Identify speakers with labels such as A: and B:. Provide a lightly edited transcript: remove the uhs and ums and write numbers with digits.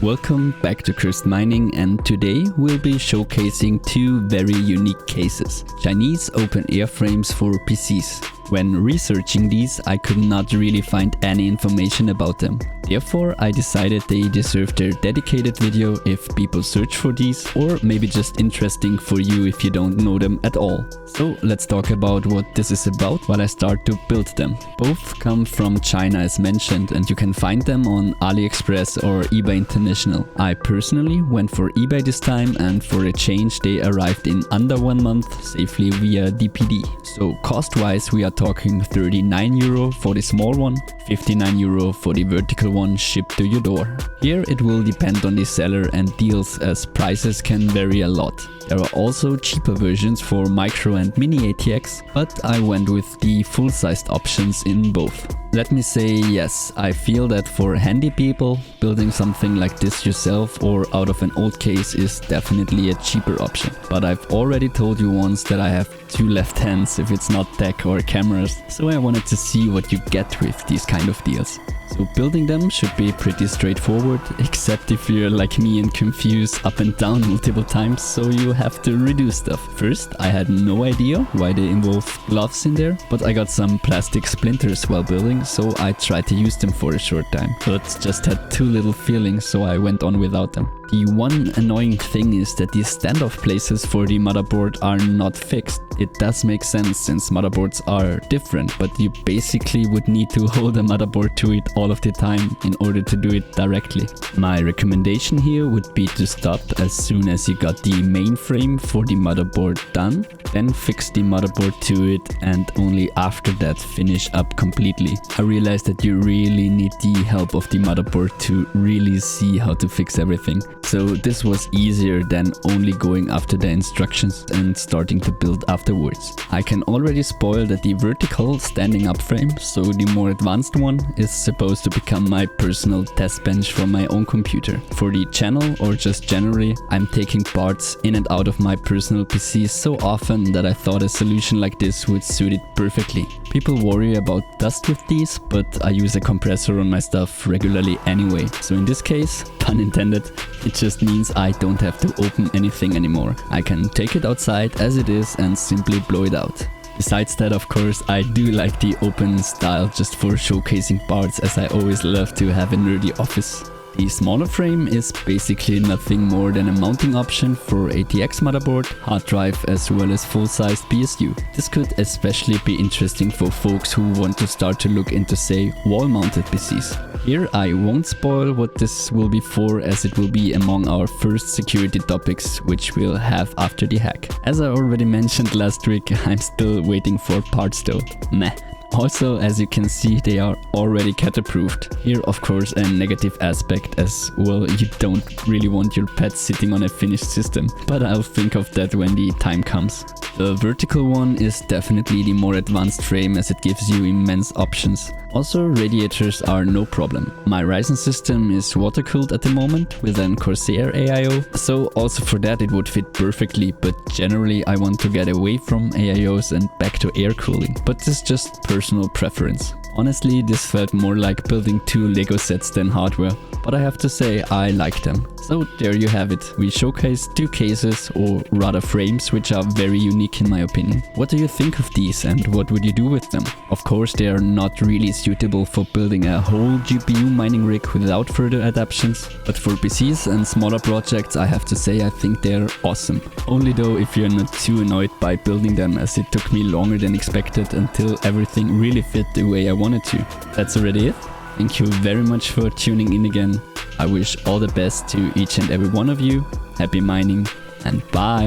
A: Welcome back to Cursed Mining, and today we'll be showcasing two very unique cases. Chinese open airframes for PCs. When researching these, I could not really find any information about them. Therefore, I decided they deserve their dedicated video if people search for these, or maybe just interesting for you if you don't know them at all. So let's talk about what this is about while I start to build them. Both come from China as mentioned, and you can find them on AliExpress or eBay International. I personally went for eBay this time, and for a change they arrived in under 1 month safely via DPD. So cost-wise we are talking €39 for the small one, €59 for the vertical one shipped to your door. Here it will depend on the seller and deals, as prices can vary a lot. There are also cheaper versions for micro and mini ATX, but I went with the full-sized options in both. Let me say yes, I feel that for handy people, building something like this yourself or out of an old case is definitely a cheaper option. But I've already told you once that I have two left hands if it's not tech or cameras, so I wanted to see what you get with these kind of deals. So building them should be pretty straightforward, except if you're like me and confuse up and down multiple times, so you have to redo stuff. First, I had no idea why they involve gloves in there, but I got some plastic splinters while building, so I tried to use them for a short time, but just had too little feeling, so I went on without them. The one annoying thing is that the standoff places for the motherboard are not fixed. It does make sense since motherboards are different, but you basically would need to hold a motherboard to it all of the time in order to do it directly. My recommendation here would be to stop as soon as you got the main frame for the motherboard done, then fix the motherboard to it, and only after that finish up completely. I realized that you really need the help of the motherboard to really see how to fix everything. So this was easier than only going after the instructions and starting to build afterwards. I can already spoil that the vertical standing up frame, so the more advanced one, is supposed to become my personal test bench for my own computer. For the channel or just generally, I'm taking parts in and out of my personal PC so often that I thought a solution like this would suit it perfectly. People worry about dust with these, but I use a compressor on my stuff regularly anyway. So in this case, pun intended, it just means I don't have to open anything anymore. I can take it outside as it is and simply blow it out. Besides that, of course, I do like the open style just for showcasing parts, as I always love to have a nerdy office. The smaller frame is basically nothing more than a mounting option for ATX motherboard, hard drive as well as full-sized PSU. This could especially be interesting for folks who want to start to look into, say, wall-mounted PCs. Here I won't spoil what this will be for, as it will be among our first security topics which we'll have after the hack. As I already mentioned last week, I'm still waiting for parts though. Meh. Also, as you can see, they are already cat-approved. Here, of course, a negative aspect, as well, you don't really want your pet sitting on a finished system, but I'll think of that when the time comes. The vertical one is definitely the more advanced frame, as it gives you immense options. Also, radiators are no problem. My Ryzen system is water-cooled at the moment with an Corsair AIO, so also for that it would fit perfectly, but generally I want to get away from AIOs and back to air cooling, but this is just personal preference. Honestly, this felt more like building two Lego sets than hardware, but I have to say I like them. So there you have it. We showcased two cases, or rather frames, which are very unique in my opinion. What do you think of these and what would you do with them? Of course, they are not really suitable for building a whole GPU mining rig without further adaptations, but for PCs and smaller projects I have to say I think they're awesome. Only though if you're not too annoyed by building them, as it took me longer than expected until everything really fit the way I wanted to. That's already it. Thank you very much for tuning in again. I wish all the best to each and every one of you. Happy mining and bye!